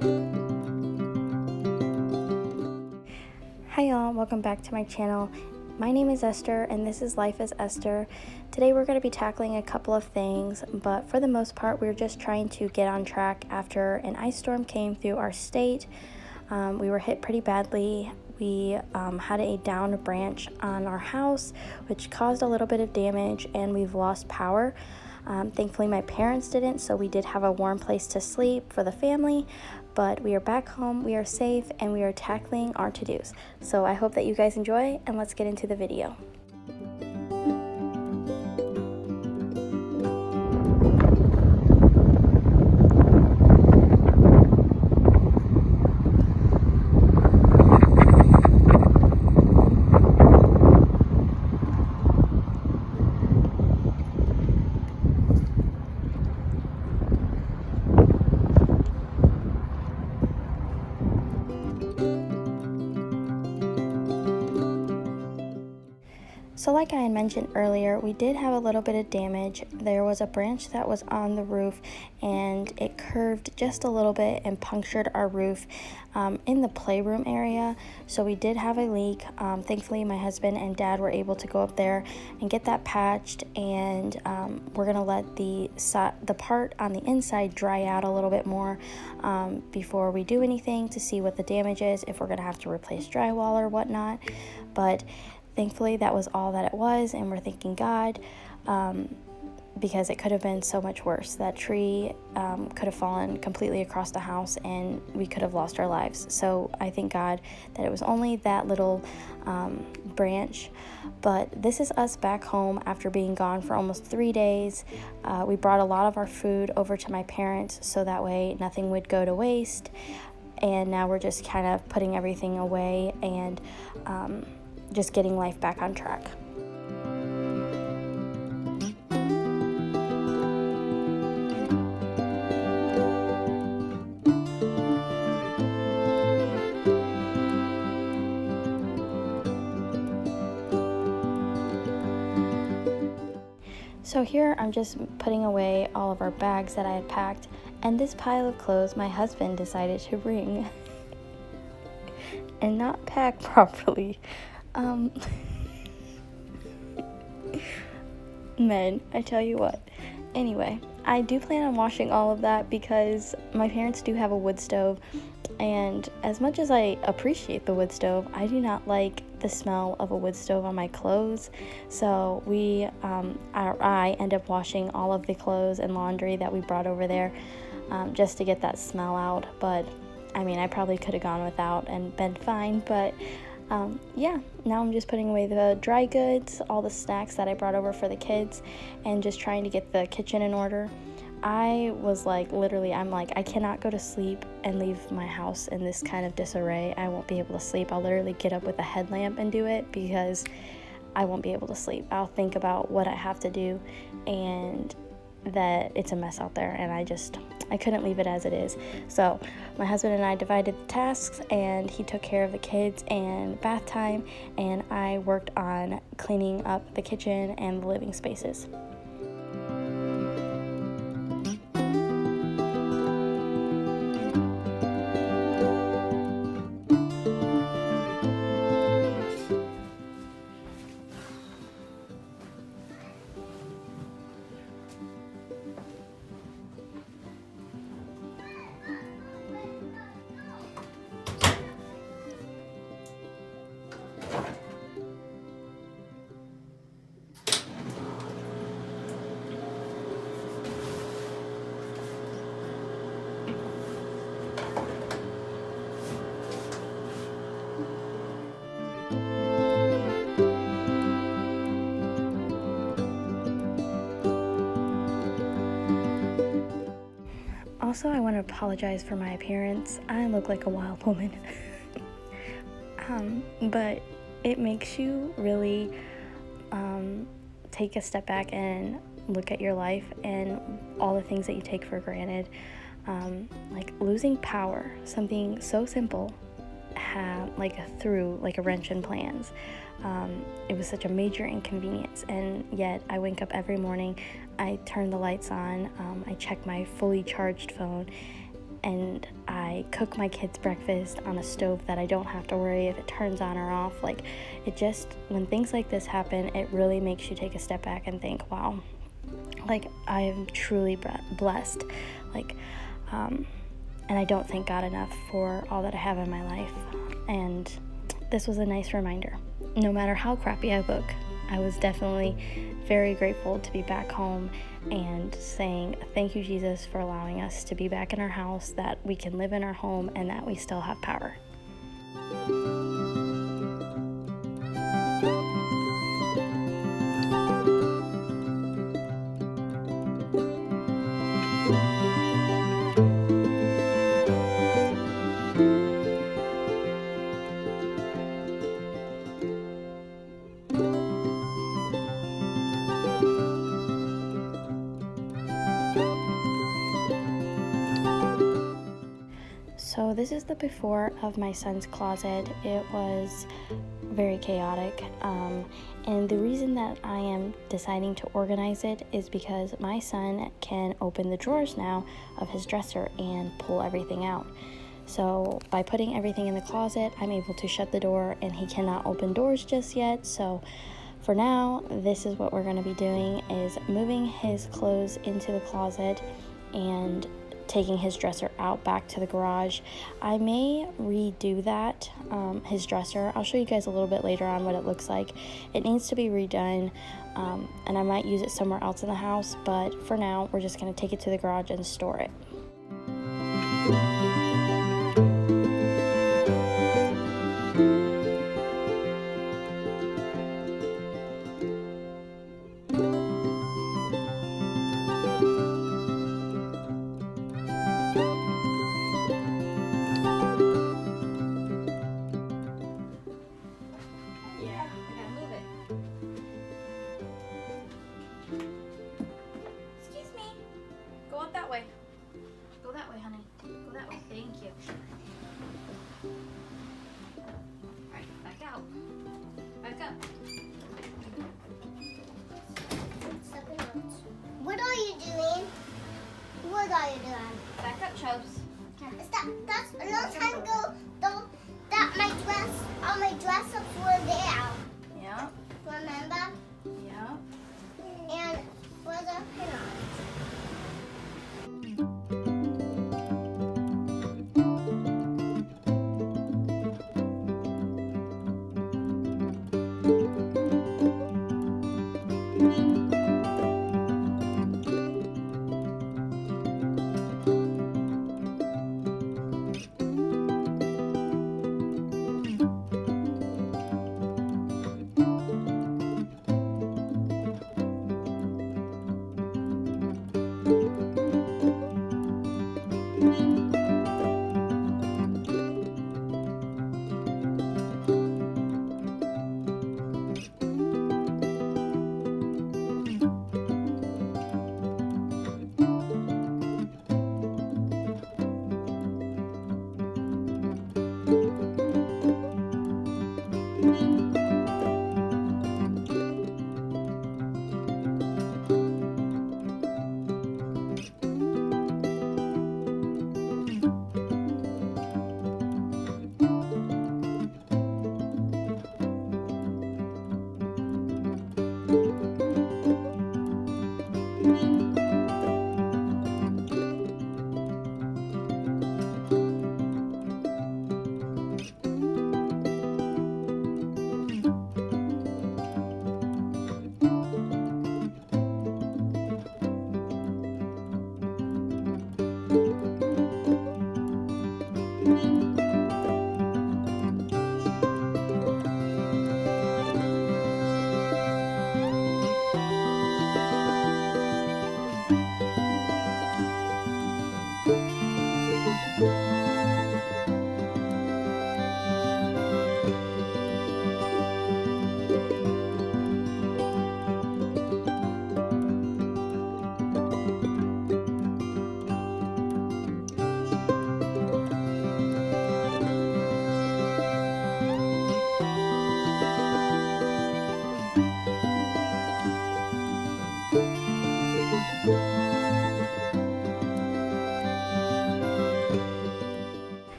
Hi y'all, welcome back to my channel. My name is Esther and this is Life as Esther. Today we're going to be tackling a couple of things, but for the most part we're just trying to get on track after an ice storm came through our state. We were hit pretty badly. We had a downed branch on our house, which caused a little bit of damage, and we've lost power. Thankfully my parents didn't, so we did have a warm place to sleep for the family, but we are back home, we are safe, and we are tackling our to-dos. So I hope that you guys enjoy, and let's get into the video. So like I had mentioned earlier, we did have a little bit of damage. There was a branch that was on the roof and it curved just a little bit and punctured our roof in the playroom area. So we did have a leak. Thankfully my husband and dad were able to go up there and get that patched, and we're gonna let the part on the inside dry out a little bit more before we do anything to see what the damage is, if we're gonna have to replace drywall or whatnot. But thankfully, that was all that it was, and we're thanking God, because it could have been so much worse. That tree could have fallen completely across the house, and we could have lost our lives. So I thank God that it was only that little branch. But this is us back home after being gone for almost 3 days. We brought a lot of our food over to my parents, so that way nothing would go to waste. And now we're just kind of putting everything away and just getting life back on track. So here I'm just putting away all of our bags that I had packed, and this pile of clothes my husband decided to bring and not pack properly. Men, I tell you what. Anyway, I do plan on washing all of that because my parents do have a wood stove, and as much as I appreciate the wood stove, I do not like the smell of a wood stove on my clothes. So I end up washing all of the clothes and laundry that we brought over there, just to get that smell out. But I mean, I probably could have gone without and been fine, but yeah, now I'm just putting away the dry goods, all the snacks that I brought over for the kids, and just trying to get the kitchen in order. I was like, literally, I'm like, I cannot go to sleep and leave my house in this kind of disarray. I won't be able to sleep. I'll literally get up with a headlamp and do it because I won't be able to sleep. I'll think about what I have to do and that it's a mess out there, and I couldn't leave it as it is. So my husband and I divided the tasks, and he took care of the kids and bath time, and I worked on cleaning up the kitchen and the living spaces. Also, I want to apologize for my appearance. I look like a wild woman. But it makes you really take a step back and look at your life and all the things that you take for granted. Like losing power, something so simple, threw like a wrench in plans. It was such a major inconvenience, and yet I wake up every morning, I turn the lights on, I check my fully charged phone, and I cook my kids breakfast on a stove that I don't have to worry if it turns on or off. Like, it just, when things like this happen, it really makes you take a step back and think, wow, like, I am truly blessed. Like, and I don't thank God enough for all that I have in my life. And this was a nice reminder. No matter how crappy I look, I was definitely very grateful to be back home and saying, thank you, Jesus, for allowing us to be back in our house, that we can live in our home, and that we still have power. So this is the before of my son's closet. It was very chaotic, and the reason that I am deciding to organize it is because my son can open the drawers now of his dresser and pull everything out. So by putting everything in the closet, I'm able to shut the door, and he cannot open doors just yet. So for now, this is what we're going to be doing, is moving his clothes into the closet and taking his dresser out back to the garage. I may redo that, his dresser. I'll show you guys a little bit later on what it looks like. It needs to be redone, and I might use it somewhere else in the house, but for now, we're just going to take it to the garage and store it. Go that way, honey. Go that way. Thank you. Alright, back out. Back up. What are you doing? What are you doing? Back up, Chubs. That's a long time ago, though, that all my dress ups were there. Yeah. Remember? Yeah. And where's the pin on?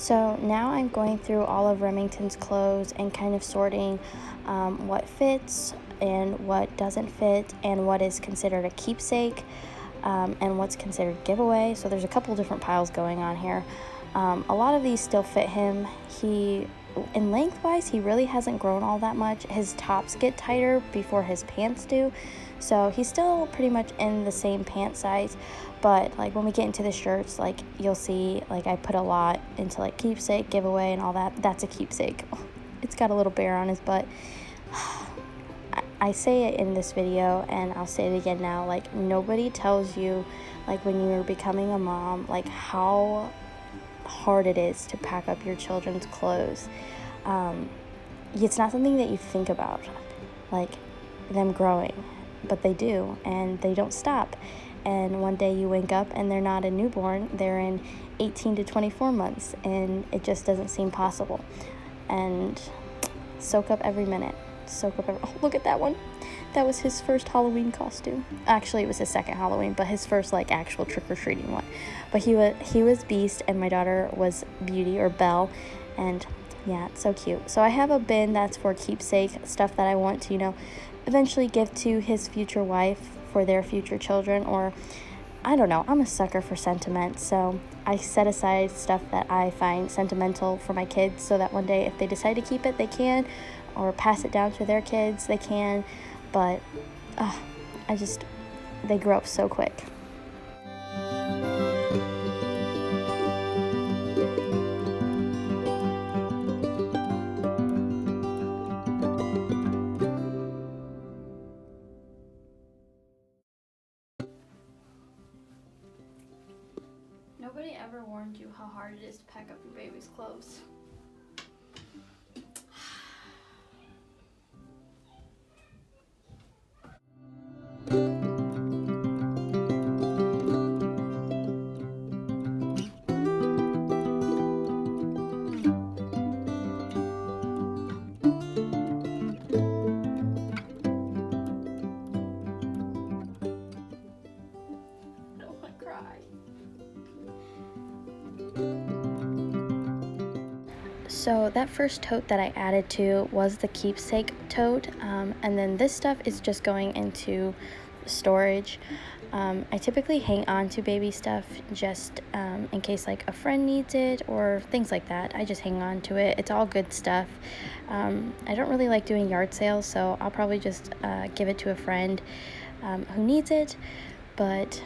So now I'm going through all of Remington's clothes and kind of sorting what fits and what doesn't fit and what is considered a keepsake and what's considered giveaway. So there's a couple different piles going on here. A lot of these still fit him. In lengthwise, he really hasn't grown all that much. His tops get tighter before his pants do, so he's still pretty much in the same pant size. But like when we get into the shirts, like you'll see, like I put a lot into like keepsake, giveaway, and all that. That's a keepsake. It's got a little bear on his butt. I say it in this video, and I'll say it again now. Like, nobody tells you, like when you're becoming a mom, like how hard it is to pack up your children's clothes. It's not something that you think about, like them growing, but they do, and they don't stop. And one day you wake up and they're not a newborn, they're in 18 to 24 months, and it just doesn't seem possible. And soak up every minute. Oh, look at that one. That was his first Halloween costume. Actually, it was his second Halloween, but his first like actual trick-or-treating one. But he was Beast, and my daughter was Beauty or Belle, and yeah, it's so cute. So I have a bin that's for keepsake stuff that I want to, eventually give to his future wife for their future children, or I don't know. I'm a sucker for sentiment, so I set aside stuff that I find sentimental for my kids, so that one day if they decide to keep it, they can, or pass it down to their kids, they can. But they grow up so quick. Nobody ever warned you how hard it is to pack up your baby's clothes. So that first tote that I added to was the keepsake tote, and then this stuff is just going into storage. I typically hang on to baby stuff just in case like a friend needs it or things like that. I just hang on to it. It's all good stuff. I don't really like doing yard sales, so I'll probably just give it to a friend who needs it. But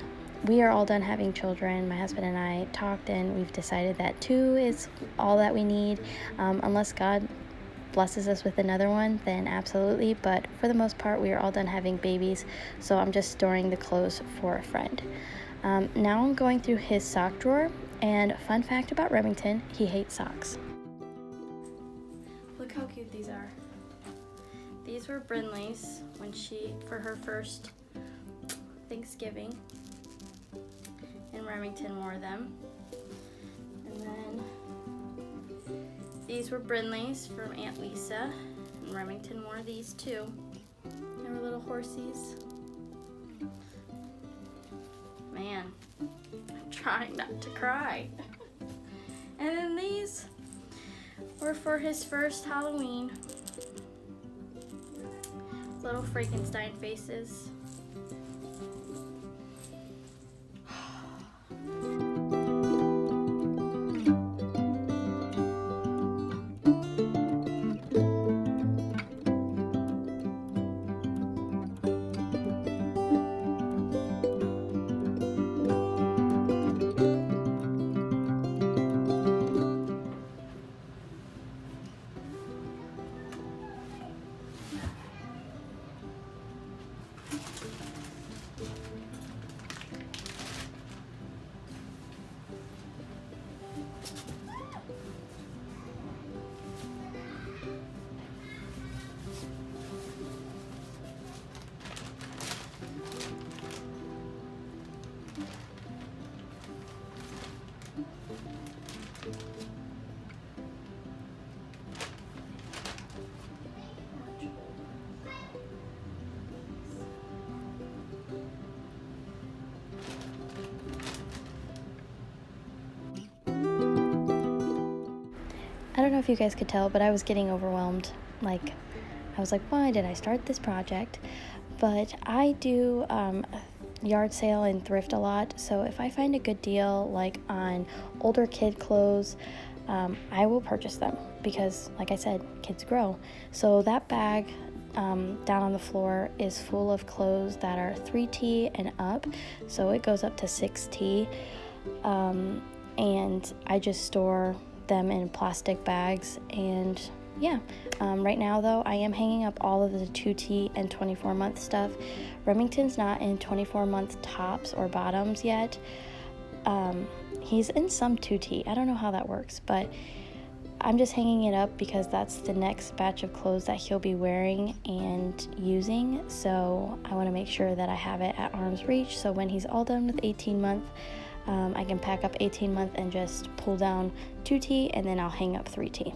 we are all done having children. My husband and I talked, and we've decided that 2 is all that we need. Unless God blesses us with another one, then absolutely. But for the most part, we are all done having babies, so I'm just storing the clothes for a friend. Now I'm going through his sock drawer, and fun fact about Remington, he hates socks. Look how cute these are. These were Brinley's for her first Thanksgiving. And Remington wore them. And then these were Brinley's from Aunt Lisa, and Remington wore these too. They were little horsies. Man, I'm trying not to cry. And then these were for his first Halloween. Little Frankenstein faces. I don't know if you guys could tell, but I was getting overwhelmed. Like, I was like, why did I start this project? But I do yard sale and thrift a lot, so if I find a good deal like on older kid clothes, I will purchase them because, like I said, kids grow. So that bag down on the floor is full of clothes that are 3T and up, so it goes up to 6T, and I just store them in plastic bags. And yeah, right now though, I am hanging up all of the 2T and 24-month stuff. Remington's not in 24-month tops or bottoms yet. He's in some 2T. I don't know how that works, but I'm just hanging it up because that's the next batch of clothes that he'll be wearing and using. So I want to make sure that I have it at arm's reach, so when he's all done with 18-month, I can pack up 18-month and just pull down 2T, and then I'll hang up 3T.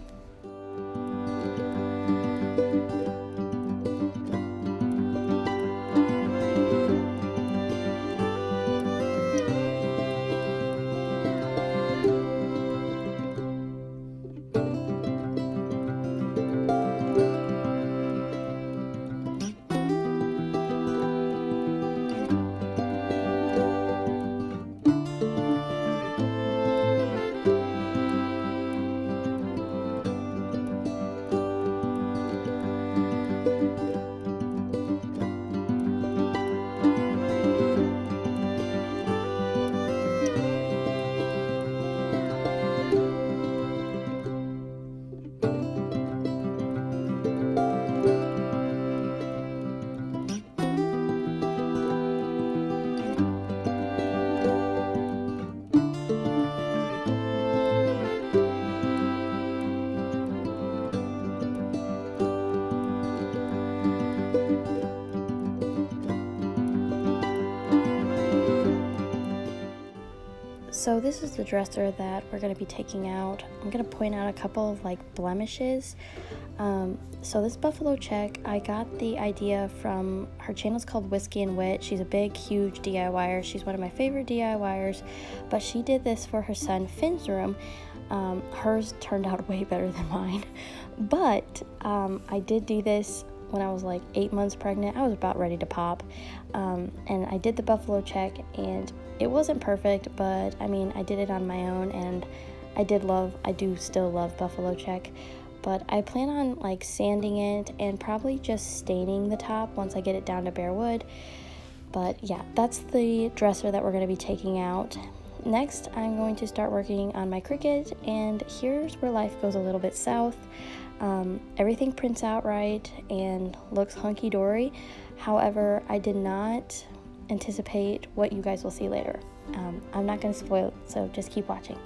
So this is the dresser that we're going to be taking out. I'm going to point out a couple of like blemishes. So this buffalo check, I got the idea from, her channel's called Whiskey and Wit. She's a big, huge DIYer. She's one of my favorite DIYers, but she did this for her son Finn's room. Hers turned out way better than mine, but I did do this when I was like 8 months pregnant. I was about ready to pop, and I did the buffalo check, and it wasn't perfect, but I mean, I did it on my own, and I do still love buffalo check, but I plan on like sanding it and probably just staining the top once I get it down to bare wood. But yeah, that's the dresser that we're going to be taking out. Next, I'm going to start working on my Cricut, and here's where life goes a little bit south. Everything prints out right and looks hunky-dory. However, I did not anticipate what you guys will see later. I'm not going to spoil it, so just keep watching.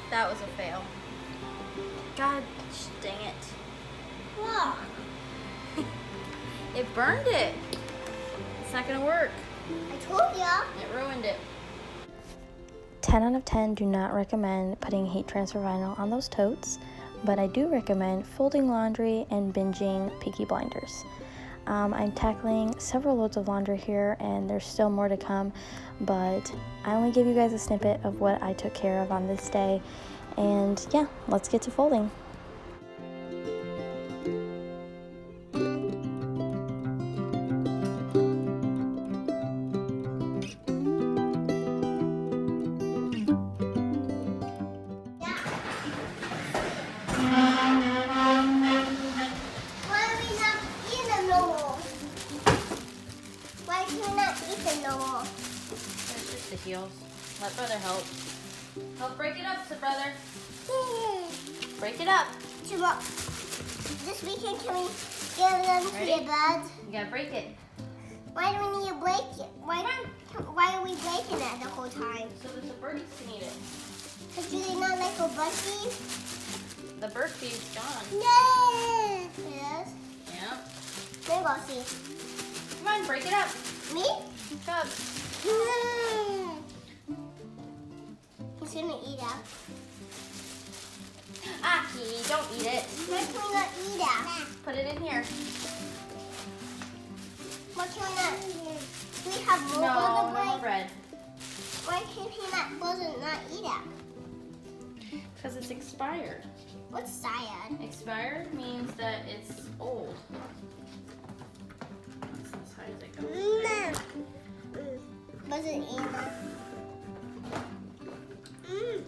That was a fail. God dang it. What? It burned it. It's not gonna work. I told ya. It ruined it. 10 out of 10 do not recommend putting heat transfer vinyl on those totes, but I do recommend folding laundry and binging Peaky Blinders. I'm tackling several loads of laundry here, and there's still more to come, but I only give you guys a snippet of what I took care of on this day, and yeah, let's get to folding. Let brother help. Help break it up, so brother. Break it up. This weekend, can we give them to your bed? You gotta break it. Why do we need to break it? Why are we breaking it the whole time? So that the birdies can eat it. Because do they not like a bucky? The bird feed's gone. Yay! Yes. Yeah. Let me go see. Come on, break it up. Me? Cubs. He's gonna eat it. Aki, don't eat it. Why can we not eat it? Put it in here. Why can we not? Do we have more No, on the no break? bread. Why can he not eat it? Because it's expired. What's cyan? Expired means that it's old. That's as high as it goes. Wasn't either.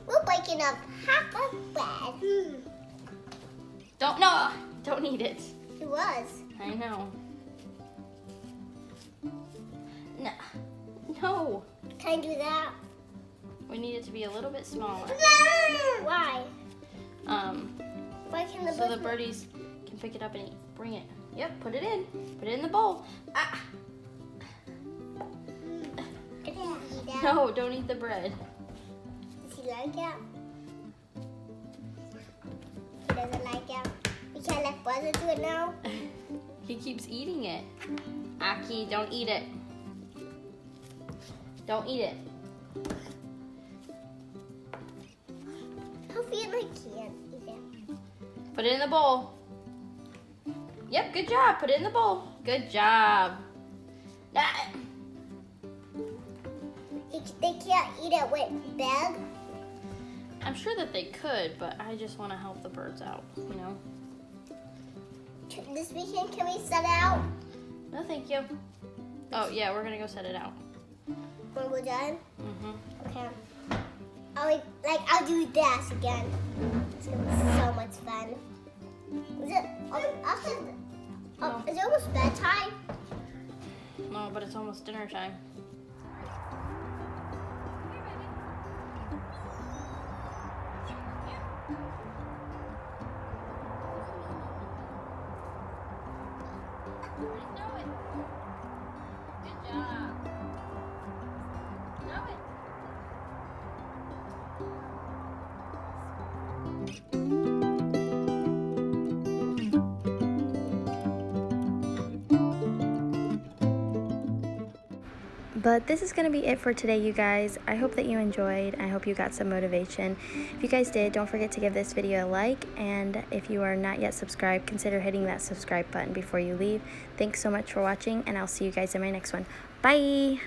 We're breaking up half of bread. Don't eat it. It was. I know. No. Can I do that? We need it to be a little bit smaller. Why? Why can the So the birdies can pick it up and eat. Bring it. Yep, put it in. Put it in the bowl. Ah. I didn't eat that. No, don't eat the bread. Does he like it? He doesn't like it. We can't let brother do it now. He keeps eating it. Aki, don't eat it. Don't eat it. I feel like he can't eat it. Put it in the bowl. Yep, good job. Put it in the bowl. Good job. Ah. They can't eat it with bag. I'm sure that they could, but I just want to help the birds out, you know? This weekend, can we set out No, thank you. Oh, yeah, we're going to go set it out. when we're done? Mm-hmm. Okay. I'll do this again. It's gonna be so much fun. Is it? Is it almost bedtime? No, but it's almost dinner time. Good job. Know it. But this is going to be it for today, you guys. I hope that you enjoyed. I hope you got some motivation. If you guys did, don't forget to give this video a like. And if you are not yet subscribed, consider hitting that subscribe button before you leave. Thanks so much for watching, and I'll see you guys in my next one. Bye!